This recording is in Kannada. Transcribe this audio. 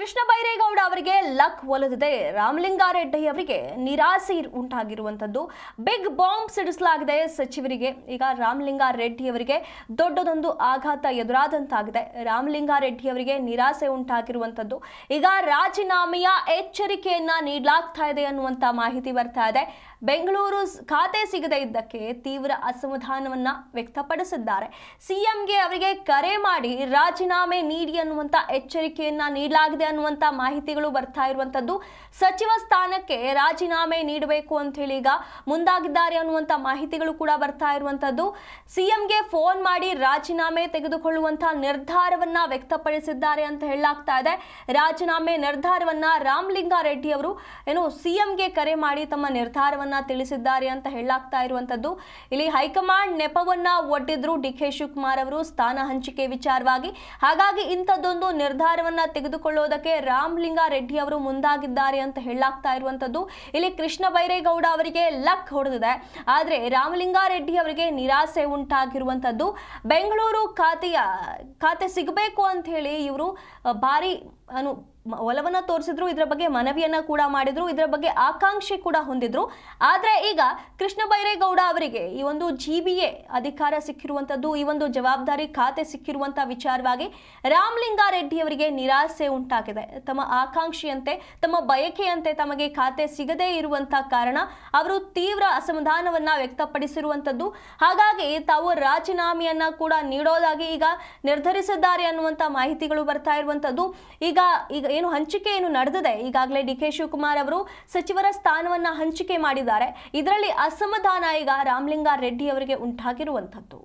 ಕೃಷ್ಣ ಬೈರೇಗೌಡ ಅವರಿಗೆ ಲಕ್ ಒಲಿದಿದೆ. ರಾಮಲಿಂಗಾರೆಡ್ಡಿ ಅವರಿಗೆ ನಿರಾಸೆ ಉಂಟಾಗಿರುವಂತದ್ದು. ಬಿಗ್ ಬಾಂಬ್ ಸಿಡಿಸಲಾಗಿದೆ ಸಚಿವರಿಗೆ. ಈಗ ರಾಮಲಿಂಗಾರೆಡ್ಡಿ ಅವರಿಗೆ ದೊಡ್ಡದೊಂದು ಆಘಾತ ಎದುರಾದಂತಾಗಿದೆ. ರಾಮಲಿಂಗಾರೆಡ್ಡಿ ಅವರಿಗೆ ನಿರಾಸೆ ಉಂಟಾಗಿರುವಂತದ್ದು. ಈಗ ರಾಜೀನಾಮೆಯ ಎಚ್ಚರಿಕೆಯನ್ನ ನೀಡಲಾಗ್ತಾ ಇದೆ ಅನ್ನುವಂತ ಮಾಹಿತಿ ಬರ್ತಾ ಇದೆ. ಬೆಂಗಳೂರು ಖಾತೆ ಸಿಗದೇ ಇದ್ದಕ್ಕೆ ತೀವ್ರ ಅಸಮಾಧಾನವನ್ನ ವ್ಯಕ್ತಪಡಿಸಿದ್ದಾರೆ. ಸಿಎಂಗೆ ಅವರಿಗೆ ಕರೆ ಮಾಡಿ ರಾಜೀನಾಮೆ ನೀಡಿ ಅನ್ನುವಂತ ಎಚ್ಚರಿಕೆಯನ್ನ ನೀಡಲಾಗಿದೆ ಅನ್ನುವಂತ ಮಾಹಿತಿಗಳು ಬರ್ತಾ ಇರುವಂತದ್ದು. ಸಚಿವ ಸ್ಥಾನಕ್ಕೆ ರಾಜೀನಾಮೆ ನೀಡಬೇಕು ಅಂತ ಹೇಳಿ ಈಗ ಮುಂದಾಗಿದ್ದಾರೆ ಅನ್ನುವಂತ ಮಾಹಿತಿಗಳು ಕೂಡ ಬರ್ತಾ ಇರುವಂತದ್ದು. ಸಿಎಂಗೆ ಫೋನ್ ಮಾಡಿ ರಾಜೀನಾಮೆ ತೆಗೆದುಕೊಳ್ಳುವಂತ ನಿರ್ಧಾರವನ್ನ ವ್ಯಕ್ತಪಡಿಸಿದ್ದಾರೆ ಅಂತ ಹೇಳಲಾಗ್ತಾ ಇದೆ. ರಾಜೀನಾಮೆ ನಿರ್ಧಾರವನ್ನ ರಾಮಲಿಂಗಾರೆಡ್ಡಿ ಅವರು ಸಿಎಂಗೆ ಕರೆ ಮಾಡಿ ತಮ್ಮ ನಿರ್ಧಾರವನ್ನ ತಿಳಿಸಿದ್ದಾರೆ ಅಂತ ಹೇಳಲಾಗ್ತಾ ಇರುವಂತದ್ದು. ಇಲ್ಲಿ ಹೈಕಮಾಂಡ್ ನೆಪವನ್ನ ಒಡ್ಡಿದ್ರು ಡಿಕೆ ಶಿವಕುಮಾರ್ ಅವರು ಸ್ಥಾನ ಹಂಚಿಕೆ ವಿಚಾರವಾಗಿ. ಹಾಗಾಗಿ ಇಂಥದ್ದೊಂದು ನಿರ್ಧಾರವನ್ನ ತೆಗೆದುಕೊಳ್ಳೋದಕ್ಕೆ ರಾಮಲಿಂಗಾರೆಡ್ಡಿ ಅವರು ಮುಂದಾಗಿದ್ದಾರೆ ಅಂತ ಹೇಳಲಾಗ್ತಾ ಇರುವಂತದ್ದು. ಇಲ್ಲಿ ಕೃಷ್ಣ ಬೈರೇಗೌಡ ಅವರಿಗೆ ಲಕ್ ಹೊಡೆದಿದೆ, ಆದ್ರೆ ರಾಮಲಿಂಗಾರೆಡ್ಡಿ ಅವರಿಗೆ ನಿರಾಸೆ ಉಂಟಾಗಿರುವಂತದ್ದು. ಬೆಂಗಳೂರು ಖಾತೆ ಸಿಗಬೇಕು ಅಂತ ಹೇಳಿ ಇವರು ಭಾರಿ ಒಲವನ್ನ ತೋರಿಸಿದ್ರು. ಇದರ ಬಗ್ಗೆ ಮನವಿಯನ್ನ ಕೂಡ ಮಾಡಿದ್ರು, ಇದರ ಬಗ್ಗೆ ಆಕಾಂಕ್ಷೆ ಕೂಡ ಹೊಂದಿದ್ರು. ಆದ್ರೆ ಈಗ ಕೃಷ್ಣ ಬೈರೇಗೌಡ ಅವರಿಗೆ ಈ ಒಂದು ಜಿಬಿಎ ಅಧಿಕಾರ ಸಿಕ್ಕಿರುವಂತದ್ದು, ಈ ಒಂದು ಜವಾಬ್ದಾರಿ ಖಾತೆ ಸಿಕ್ಕಿರುವಂತಹ ವಿಚಾರವಾಗಿ ರಾಮಲಿಂಗಾರೆಡ್ಡಿ ಅವರಿಗೆ ನಿರಾಸೆ ಉಂಟಾಗಿದೆ. ತಮ್ಮ ಆಕಾಂಕ್ಷೆಯಂತೆ, ತಮ್ಮ ಬಯಕೆಯಂತೆ ತಮಗೆ ಖಾತೆ ಸಿಗದೇ ಇರುವಂತಹ ಕಾರಣ ಅವರು ತೀವ್ರ ಅಸಮಾಧಾನವನ್ನ ವ್ಯಕ್ತಪಡಿಸಿರುವಂತದ್ದು. ಹಾಗಾಗಿ ತಾವು ರಾಜೀನಾಮೆಯನ್ನ ಕೂಡ ನೀಡೋದಾಗಿ ಈಗ ನಿರ್ಧರಿಸಿದ್ದಾರೆ ಅನ್ನುವಂತ ಮಾಹಿತಿಗಳು ಬರ್ತಾ ಇರುವಂತದ್ದು. ಈಗ ಹಂಚಿಕೆ ನಡೆದಿದೆ. ಈಗಾಗಲೇ ಡಿಕೆ ಶಿವಕುಮಾರ್ ಅವರು ಸಚಿವರ ಸ್ಥಾನವನ್ನ ಹಂಚಿಕೆ ಮಾಡಿದ್ದಾರೆ. ಇದರಲ್ಲಿ ಅಸಮಾಧಾನ ಈಗ ರಾಮಲಿಂಗಾರೆಡ್ಡಿ ಅವರಿಗೆ ಉಂಟಾಗಿರುವಂತದ್ದು.